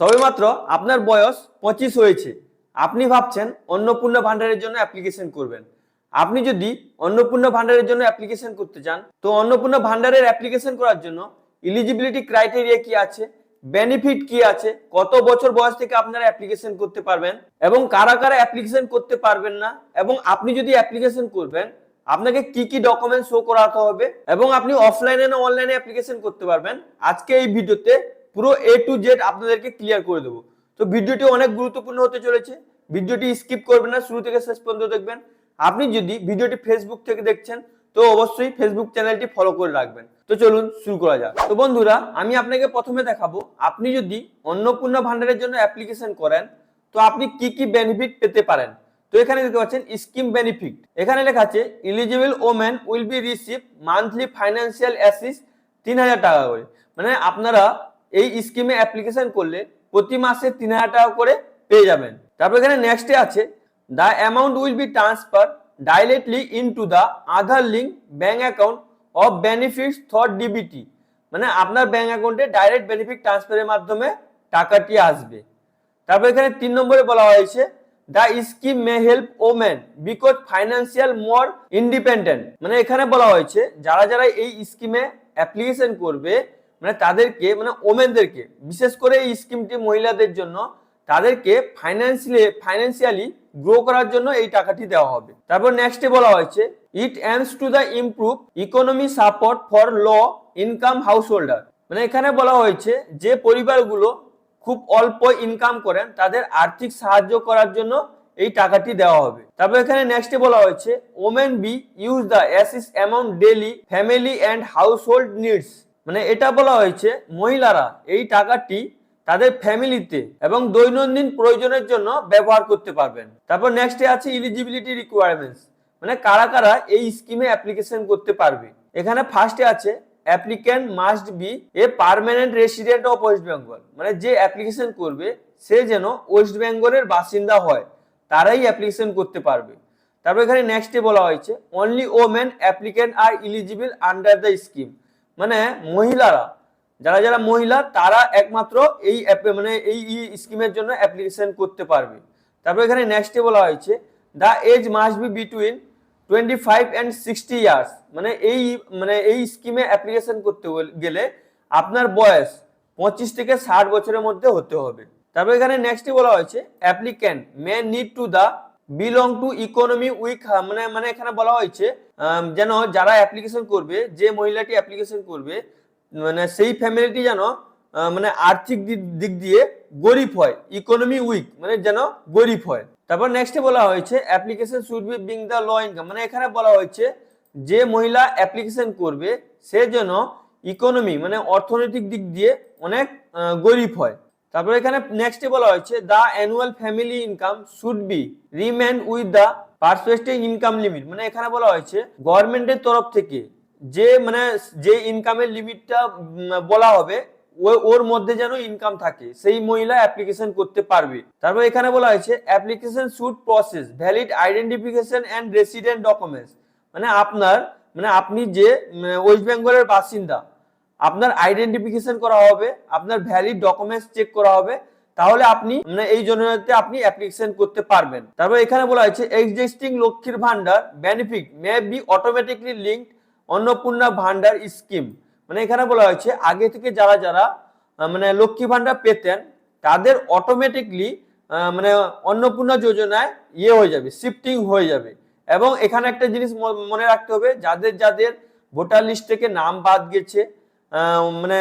সবেমাত্র আপনার বয়স 25 হয়েছে, আপনি ভাবছেন অন্নপূর্ণা ভান্ডারের জন্য অ্যাপ্লিকেশন করবেন। আপনি যদি অন্নপূর্ণা ভান্ডারের জন্য অ্যাপ্লিকেশন করতে চান, তো অন্নপূর্ণা ভান্ডারের অ্যাপ্লিকেশন করার জন্য এলিজিবিলিটি ক্রাইটেরিয়া কি আছে, বেনিফিট কি আছে, কত বছর বয়স থেকে আপনারা অ্যাপ্লিকেশন করতে পারবেন এবং কারা কারা অ্যাপ্লিকেশন করতে পারবেন না, এবং আপনি যদি অ্যাপ্লিকেশন করবেন আপনাকে কি কি ডকুমেন্ট শো করাতে হবে এবং আপনি অফলাইনে না অনলাইনে অ্যাপ্লিকেশন করতে পারবেন, আজকে এই ভিডিওতে পুরো A to Z আপনাদেরকে ক্লিয়ার করে দেবো। তো ভিডিওটি অনেক গুরুত্বপূর্ণ হতে চলেছে, ভিডিওটি স্কিপ করবেন না, শুরু থেকে শেষ পর্যন্ত দেখবেন। আপনি যদি ভিডিওটি ফেসবুক থেকে দেখছেন তো অবশ্যই ফেসবুক চ্যানেলটি ফলো করে রাখবেন। তো চলুন শুরু করা যাক। তো বন্ধুরা, আমি আপনাকে প্রথমে দেখাবো আপনি যদি অন্নপূর্ণা ভান্ডারের জন্য অ্যাপ্লিকেশন করেন তো আপনি কি কি বেনিফিট পেতে পারেন। তো এখানে দেখতে পাচ্ছেন স্কিম বেনিফিট, এখানে লেখা আছে eligible women will be receive monthly financial assist 3000 টাকা করে। মানে আপনারা এই স্কিমে অ্যাপ্লিকেশন করলে প্রতি মাসে 3000 টাকা করে পেয়ে যাবেন। তারপর এখানে নেক্সটে আছে the amount will be transfer directly into the Aadhaar link bank account of benefits through DBT. মানে আপনার ব্যাংক অ্যাকাউন্টে ডাইরেক্ট বেনিফিট ট্রান্সফারের মাধ্যমে টাকাটি আসবে। তারপর এখানে 3 নম্বরে বলা হয়েছে the scheme may help women because financial more independent. মানে এখানে বলা হয়েছে যারা যারা এই স্কিমে অ্যাপ্লিকেশন করবে মানে তাদেরকে মানে ওমেনদেরকে, বিশেষ করে এই স্কিমটি মহিলাদের জন্য, তাদেরকে ফাইন্যান্সিয়ালি গ্রো করার জন্য এই টাকাটি দেওয়া হবে। তারপর নেক্সটে বলা হয়েছে it aims to the improve economy support for low income householder. মানে এখানে বলা হয়েছে যে পরিবারগুলো খুব অল্প ইনকাম করেন তাদের আর্থিক সাহায্য করার জন্য এই টাকাটি দেওয়া হবে। তারপর এখানে নেক্সটে বলা হয়েছে women be use the assist amount daily family and household needs. মানে এটা বলা হয়েছে মহিলারা এই টাকাটি তাদের ফ্যামিলিতে এবং দৈনন্দিন প্রয়োজনের জন্য ব্যবহার করতে পারবেন। তারপর নেক্সটে আছে এলিজিবিলিটি রিকোয়ারমেন্টস, মানে কারা কারা এই স্কিমে অ্যাপ্লিকেশন করতে পারবে। এখানে ফার্স্টে আছে applicant must B a permanent resident of West Bengal. মানে যে অ্যাপ্লিকেশন করবে সে যেন ওয়েস্ট বেঙ্গলের বাসিন্দা হয়, তারাই অ্যাপ্লিকেশন করতে পারবে। তারপর এখানে নেক্সটে বলা হয়েছে only women applicant are eligible under the scheme. মানে মহিলারা, যারা যারা মহিলা তারা একমাত্র এই মানে এই স্কিমের জন্য অ্যাপ্লিকেশন করতে পারবে। তারপর এখানে নেক্সটে বলা হয়েছে the age must be between 25 and 60 years. মানে এই স্কিমে অ্যাপ্লিকেশন করতে গেলে আপনার বয়স 25 থেকে 60 বছরের মধ্যে হতে হবে। তারপর এখানে নেক্সটে বলা হয়েছে applicant may need to the belong to economy weak. মানে এখানে বলা হয়েছে যেন যারা অ্যাপ্লিকেশন করবে, যে মহিলাটি অ্যাপ্লিকেশন করবে মানে সেই ফ্যামিলিটি যেন মানে আর্থিক দিক দিয়ে গরিব হয়, ইকোনমি উইক মানে যেন গরিব হয়। তারপর নেক্সটে বলা হয়েছে application should be being the low income. মানে এখানে বলা হয়েছে যে মহিলা অ্যাপ্লিকেশন করবে সে যেন ইকোনমি মানে অর্থনৈতিক দিক দিয়ে অনেক গরিব হয়। তারপর এখানে নেক্সটে বলা হয়েছে the annual family income should be remain with the perspective income limit. মানে এখানে বলা হয়েছে গভর্নমেন্টের তরফ থেকে যে ইনকামের লিমিটটা বলা হবে ওর মধ্যে যেন ইনকাম থাকে, সেই মহিলা অ্যাপ্লিকেশন করতে পারবে। তারপর এখানে বলা হয়েছে application should process valid identification and resident documents. মানে আপনি যে ওয়েস্ট বেঙ্গলের বাসিন্দা, আপনার আইডেন্টিফিকেশন করা হবে, আপনার ভ্যালিড ডকুমেন্টস চেক করা হবে, তাহলে আপনি মানে এই যোজনাতে আপনি অ্যাপ্লিকেশন করতে পারবেন। তারপর এখানে বলা হয়েছে এক্সিস্টিং লক্ষ্মীর Bhandar benefit may be automatically linked Annapurna Bhandar scheme. মানে এখানে বলা হয়েছে আগে থেকে যারা যারা মানে লক্ষ্মী ভান্ডার পেতেন তাদের অটোমেটিকলি মানে অন্নপূর্ণা যোজনায় হয়ে যাবে, শিফটিং হয়ে যাবে। এবং এখানে একটা জিনিস মনে রাখতে হবে, যাদের যাদের ভোটার লিস্ট থেকে নাম বাদ গেছে মানে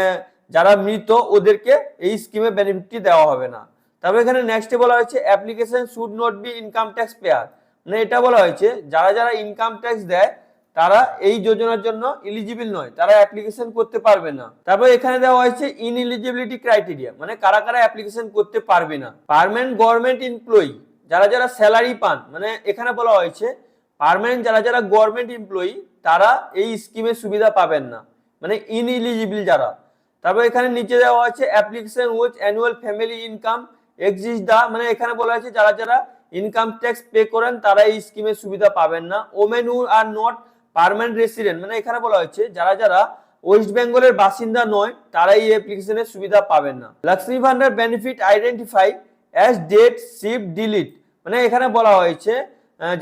যারা মৃত, ওদেরকে এই স্কিমে বেনিফিটটি দেওয়া হবে না। তারপর এখানে নেক্সটে বলা হয়েছে application should not be income tax payer. মানে এটা বলা হয়েছে যারা যারা ইনকাম ট্যাক্স দেয় তারা এই যোজনার জন্য এলিজিবল নয়, তারা অ্যাপ্লিকেশন করতে পারবে না। তারপর এখানে দেওয়া হয়েছে ইনএলিজিবিলিটি ক্রাইটেরিয়া, মানে কারা কারা অ্যাপ্লিকেশন করতে পারবে না। পার্মানেন্ট গভর্নমেন্ট এমপ্লয়ি, যারা যারা স্যালারি পান, মানে এখানে বলা হয়েছে পার্মানেন্ট যারা যারা গভর্নমেন্ট এমপ্লয়ি তারা এই স্কিমের সুবিধা পাবেন না, মানে ইনএলিজিবল যারা। তারপর এখানে নিচে দেওয়া হয়েছে application with annual family income exist দা। মানে এখানে বলা হয়েছে যারা যারা ইনকাম ট্যাক্স পে করেন তারা এই স্কিমের সুবিধা পাবেন না। Women who are not permanent resident, মানে এখানে বলা হয়েছে যারা যারা ওয়েস্ট বেঙ্গলের বাসিন্দা নয় তারা এই অ্যাপ্লিকেশনের সুবিধা পাবেন না। Lakshmi Bhandar benefit identify as date shift delete, মানে এখানে বলা হয়েছে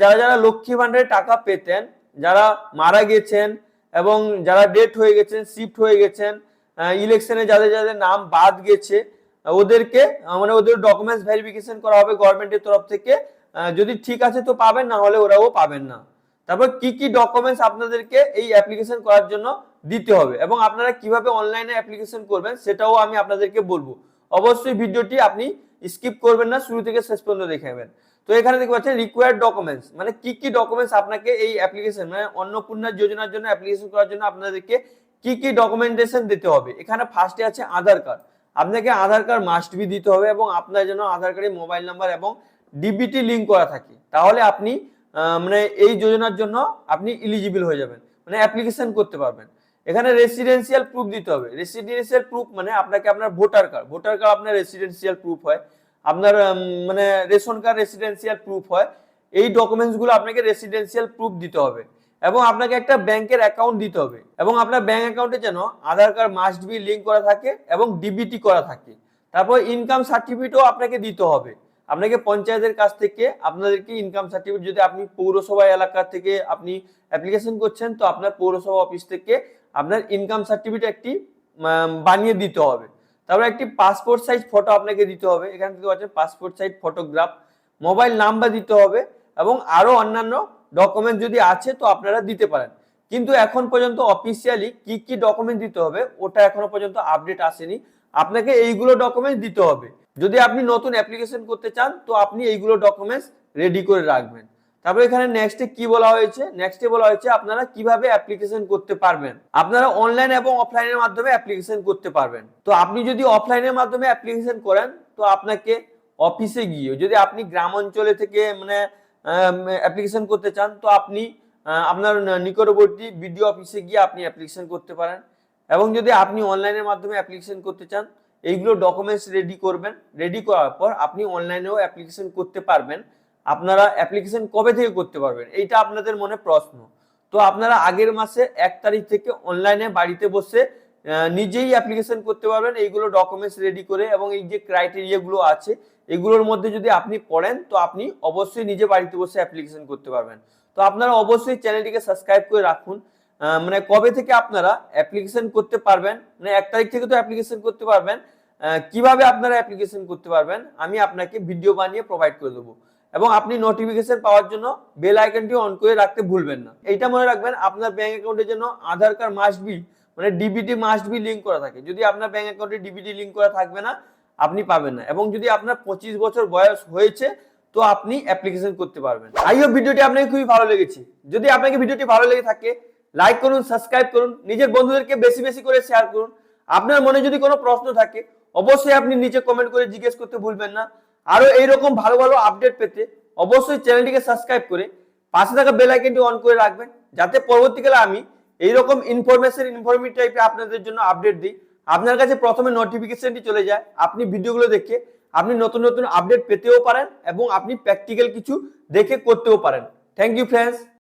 যারা যারা লক্ষ্মী ভান্ডারে টাকা পেতেন, যারা মারা গেছেন এবং যারা ডেট হয়ে গেছেন, শিফট হয়ে গেছেন, ইলেকশনে যাদের যাদের নাম বাদ গেছে ওদেরকে মানে ওদের ডকুমেন্টস ভেরিফিকেশন করা হবে গভর্নমেন্টের তরফ থেকে। যদি ঠিক আছে তো পাবেন, না হলে ওরাও পাবেন না। তারপর কি কি ডকুমেন্টস আপনাদেরকে এই অ্যাপ্লিকেশন করার জন্য দিতে হবে এবং আপনারা কিভাবে অনলাইনে অ্যাপ্লিকেশন করবেন সেটাও আমি আপনাদেরকে বলবো। অবশ্যই ভিডিওটি আপনি স্কিপ করবেন না, শুরু থেকে শেষ পর্যন্ত দেখে নেবেন। তো এখানে দেখতে পাচ্ছেন রিকোয়ার্ড ডকুমেন্টস, মানে কি কি ডকুমেন্টস আপনাকে এই অ্যাপ্লিকেশন মানে অন্নপূর্ণা যোজনার জন্য অ্যাপ্লিকেশন করার জন্য আপনাদেরকে কি কি ডকুমেন্টেশন দিতে হবে। এখানে ফার্স্টে আছে আধার কার্ড, আপনাকে আধার কার্ড মাস্ট বি দিতে হবে এবং আপনার জন্য আধার কার্ডে মোবাইল নাম্বার এবং ডিবিটি লিঙ্ক করা থাকে, তাহলে আপনি মানে এই যোজনার জন্য আপনি এলিজিবল হয়ে যাবেন, মানে অ্যাপ্লিকেশন করতে পারবেন। এখানে রেসিডেন্সিয়াল প্রুফ দিতে হবে। রেসিডেন্সিয়াল প্রুফ মানে আপনাকে আপনার ভোটার কার্ড আপনার রেসিডেন্সিয়াল প্রুফ হয়, আপনার মানে রেশন কার্ড রেসিডেন্সিয়াল প্রুফ হয়। এই ডকুমেন্টস গুলো আপনাকে রেসিডেন্সিয়াল প্রুফ দিতে হবে এবং আপনাকে একটা ব্যাংকের অ্যাকাউন্ট দিতে হবে এবং আপনার ব্যাংক অ্যাকাউন্টে যেন আধার কার্ড মাস্ট বি লিঙ্ক করা থাকে এবং ডিবিটি করা থাকে। তারপর ইনকাম সার্টিফিকেটও আপনাকে দিতে হবে। আপনাকে পঞ্চায়েতের কাছ থেকে আপনাদেরকে ইনকাম সার্টিফিকেট, যদি আপনি পৌরসভা এলাকা থেকে আপনি অ্যাপ্লিকেশন করছেন তো আপনার পৌরসভা অফিস থেকে আপনার ইনকাম সার্টিফিকেট একটি বানিয়ে দিতে হবে। তারপর একটি পাসপোর্ট সাইজ ফটো আপনাকে দিতে হবে, এখান থেকে পাচ্ছেন passport size photograph, mobile number দিতে হবে এবং আরো অন্যান্য ডকুমেন্ট যদি আছে তো আপনারা দিতে পারেন। কিন্তু এখন পর্যন্ত অফিসিয়ালি কি কি ডকুমেন্ট দিতে হবে ওটা এখনো পর্যন্ত আপডেট আসেনি। আপনাকে এইগুলো ডকুমেন্ট দিতে হবে। যদি আপনি নতুন অ্যাপ্লিকেশন করতে চান তো আপনি এইগুলো ডকুমেন্টস রেডি করে রাখবেন। তারপর এখানে নেক্সটে কি বলা হয়েছে, নেক্সটে বলা হয়েছে আপনারা কিভাবে অ্যাপ্লিকেশন করতে পারবেন। আপনারা অনলাইন এবং অফলাইনের মাধ্যমে অ্যাপ্লিকেশন করতে পারবেন। তো আপনি যদি অফলাইনের মাধ্যমে অ্যাপ্লিকেশন করেন তো আপনাকে অফিসে গিয়ে, যদি আপনি গ্রাম অঞ্চলে থেকে মানে অ্যাপ্লিকেশন করতে চান তো আপনি আপনার নিকটবর্তী বিডিও অফিসে গিয়ে আপনি অ্যাপ্লিকেশন করতে পারেন। এবং যদি আপনি অনলাইনের মাধ্যমে অ্যাপ্লিকেশন করতে চান এইগুলো ডকুমেন্টস রেডি করবেন, রেডি করার পর আপনি অনলাইনেও অ্যাপ্লিকেশন করতে পারবেন। আপনারা অ্যাপ্লিকেশন কবে থেকে করতে পারবেন এইটা আপনাদের মনে প্রশ্ন। তো আপনারা আগের মাসের 1 তারিখ থেকে অনলাইনে বাড়িতে বসে নিজেই অ্যাপ্লিকেশন করতে পারবেন এইগুলো ডকুমেন্টস রেডি করে। এবং এই যে ক্রাইটেরিয়া গুলো আছে এগুলোর মধ্যে যদি আপনি পড়েন তো আপনি অবশ্যই নিজে বাড়িতে বসে অ্যাপ্লিকেশন করতে পারবেন। তো আপনারা অবশ্যই চ্যানেলটিকে সাবস্ক্রাইব করে রাখুন। মানে কবে থেকে আপনারা অ্যাপ্লিকেশন করতে পারবেন, মানে 1 তারিখ থেকে তো অ্যাপ্লিকেশন করতে পারবেন, কিভাবে আপনারা অ্যাপ্লিকেশন করতে পারবেন আমি আপনাকে ভিডিও বানিয়ে প্রোভাইড করে দেবো। এবং আপনি নোটিফিকেশন পাওয়ার জন্য বেল আইকনটি অন করে রাখতে ভুলবেন না। এইটা মনে রাখবেন আপনার ব্যাংক অ্যাকাউন্টের জন্য আধার কার্ড মাস্ট বি মানে ডিবিটি মাস্ট বি লিঙ্ক করা থাকে। যদি আপনার ব্যাংক অ্যাকাউন্টে ডিবিটি লিঙ্ক করা থাকবে না আপনি পাবেন না। এবং যদি আপনার 25 বছর বয়স হয়েছে তো আপনি অ্যাপ্লিকেশন করতে পারবেন। আই হোপ ভিডিওটি আপনাকে খুবই ভালো লেগেছে। যদি আপনাকে ভিডিওটি ভালো লেগে থাকে লাইক করুন, সাবস্ক্রাইব করুন, নিজের বন্ধুদেরকে বেশি বেশি করে শেয়ার করুন। আপনার মনে যদি কোনো প্রশ্ন থাকে অবশ্যই আপনি নিচে কমেন্ট করে জিজ্ঞেস করতে ভুলবেন না। আরো এইরকম ভালো ভালো আপডেট পেতে অবশ্যই চ্যানেলটিকে সাবস্ক্রাইব করে পাশে থাকা বেল আইকনটি অন করে রাখবেন, যাতে পরবর্তীকালে আমি এইরকম ইনফরমেটিভ টাইপের আপনাদের জন্য আপডেট দিই। আপনার কাছে প্রথমে নোটিফিকেশনটি চলে যায়, আপনি ভিডিওগুলো দেখে আপনি নতুন নতুন আপডেট পেতেও পারেন এবং আপনি প্র্যাকটিক্যাল কিছু দেখে করতেও পারেন। Thank you friends.